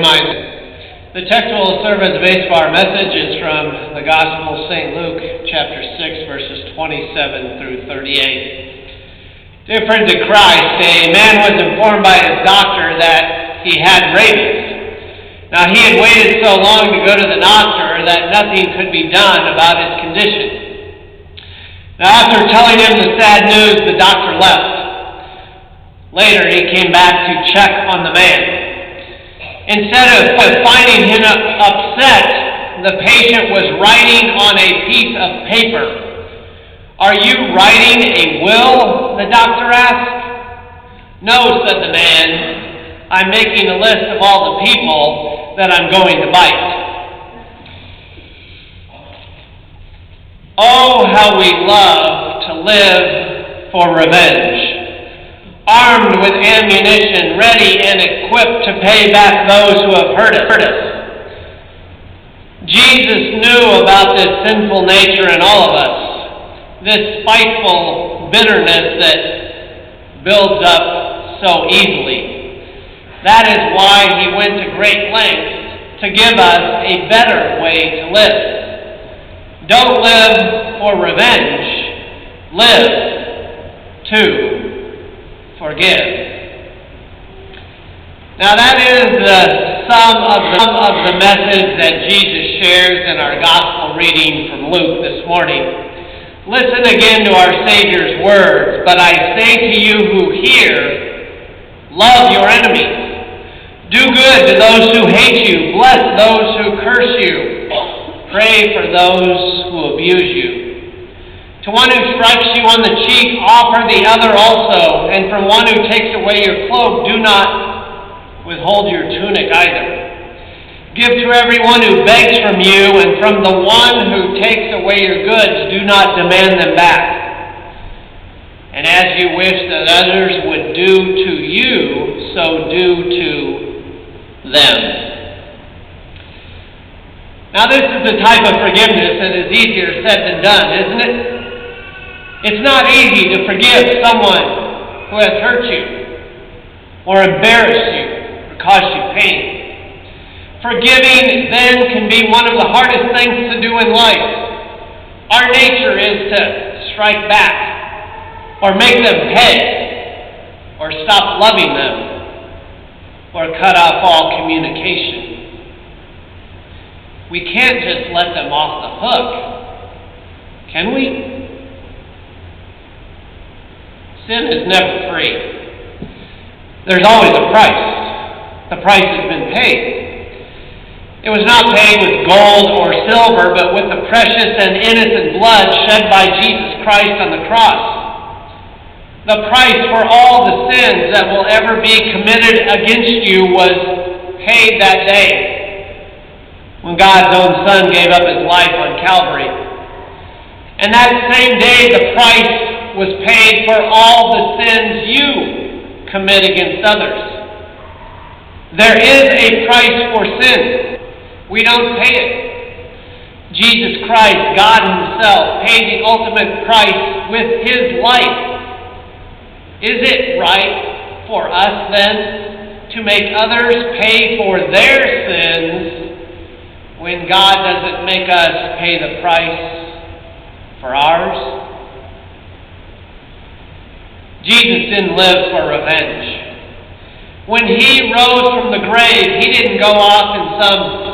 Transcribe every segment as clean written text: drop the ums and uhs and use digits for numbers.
The text will serve as a base of our message is from the Gospel of St. Luke, chapter 6, verses 27 through 38. Dear friends of Christ, a man was informed by his doctor that he had rabies. Now, he had waited so long to go to the doctor that nothing could be done about his condition. Now, after telling him the sad news, the doctor left. Later, he came back to check on the man. Instead of finding him upset, the patient was writing on a piece of paper. "Are you writing a will?" the doctor asked. "No," said the man. "I'm making a list of all the people that I'm going to bite." Oh, how we love to live for revenge. Armed with ammunition, ready and equipped to pay back those who have hurt us. Jesus knew about this sinful nature in all of us, this spiteful bitterness that builds up so easily. That is why he went to great lengths to give us a better way to live. Don't live for revenge. Live to forgive. Now that is the sum of the message that Jesus shares in our gospel reading from Luke this morning. Listen again to our Savior's words. "But I say to you who hear, love your enemies. Do good to those who hate you. Bless those who curse you. Pray for those who abuse you. To one who strikes you on the cheek, offer the other also. And from one who takes away your cloak, do not withhold your tunic either. Give to everyone who begs from you, and from the one who takes away your goods, do not demand them back. And as you wish that others would do to you, so do to them." Now this is the type of forgiveness that is easier said than done, isn't it? It's not easy to forgive someone who has hurt you, or embarrassed you, or caused you pain. Forgiving then can be one of the hardest things to do in life. Our nature is to strike back, or make them pay, or stop loving them, or cut off all communication. We can't just let them off the hook, can we? Sin is never free. There's always a price. The price has been paid. It was not paid with gold or silver, but with the precious and innocent blood shed by Jesus Christ on the cross. The price for all the sins that will ever be committed against you was paid that day, when God's own Son gave up his life on Calvary. And that same day, the price was paid for all the sins you commit against others. There is a price for sin. We don't pay it. Jesus Christ, God himself, paid the ultimate price with his life. Is it right for us then to make others pay for their sins when God doesn't make us pay the price for ours? Jesus didn't live for revenge. When he rose from the grave, he didn't go off in some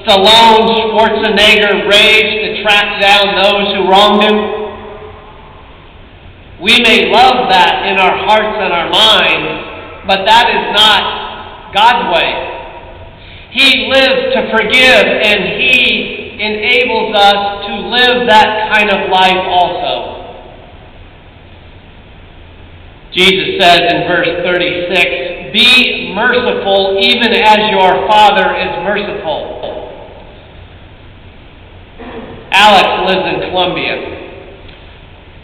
Stallone, Schwarzenegger rage to track down those who wronged him. We may love that in our hearts and our minds, but that is not God's way. He lives to forgive, and he enables us to live that kind of life also. Jesus says in verse 36, "Be merciful even as your Father is merciful." Alex lives in Colombia.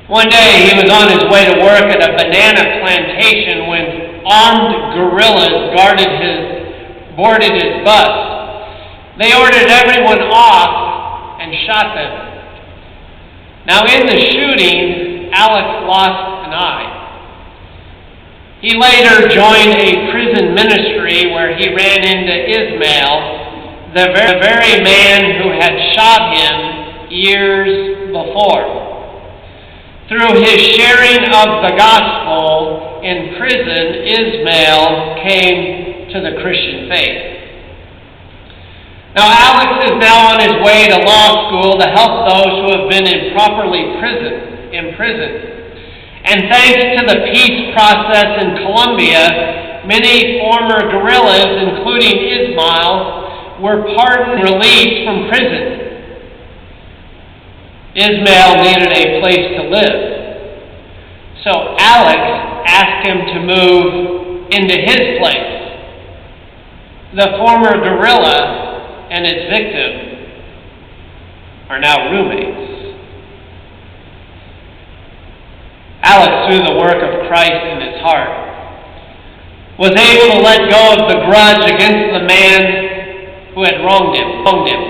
One day he was on his way to work at a banana plantation when armed guerrillas boarded his bus. They ordered everyone off and shot them. Now in the shooting, Alex lost an eye. He later joined a prison ministry where he ran into Ismail, the very man who had shot him years before. Through his sharing of the gospel in prison, Ismail came to the Christian faith. Now, Alex is now on his way to law school to help those who have been improperly imprisoned. And thanks to the peace process in Colombia, many former guerrillas, including Ismail, were pardoned and released from prison. Ismail needed a place to live. So Alex asked him to move into his place. The former guerrilla and its victim are now roommates. Alex, through the work of Christ in his heart, was able to let go of the grudge against the man who had wronged him.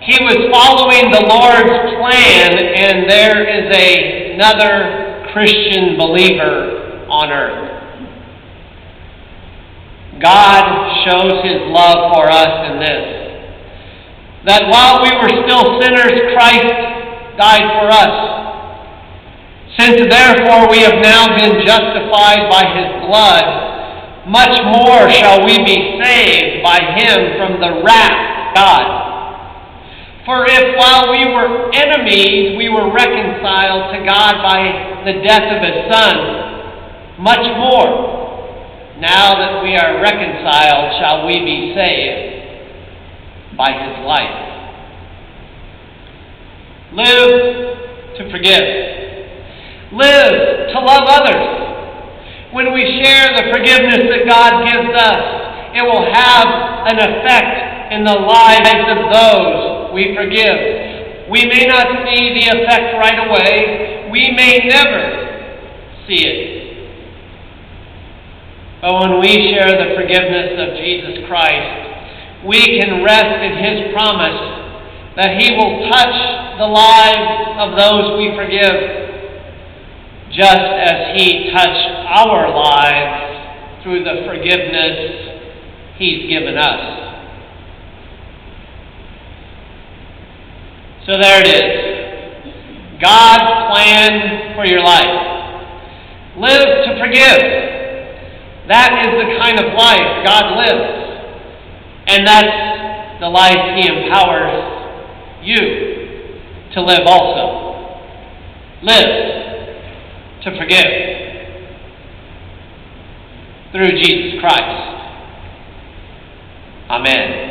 He was following the Lord's plan, and there is another Christian believer on earth. God shows his love for us in this, that while we were still sinners, Christ died for us. Since therefore we have now been justified by his blood, much more shall we be saved by him from the wrath of God. For if while we were enemies, we were reconciled to God by the death of his Son, much more, now that we are reconciled, shall we be saved by his life. Live to forgive. Live to love others. When we share the forgiveness that God gives us, it will have an effect in the lives of those we forgive. We may not see the effect right away. We may never see it. But when we share the forgiveness of Jesus Christ, we can rest in his promise that he will touch the lives of those we forgive, just as he touched our lives through the forgiveness he's given us. So there it is. God's plan for your life. Live to forgive. That is the kind of life God lives. And that's the life he empowers you to live also. Live to forgive through Jesus Christ. Amen.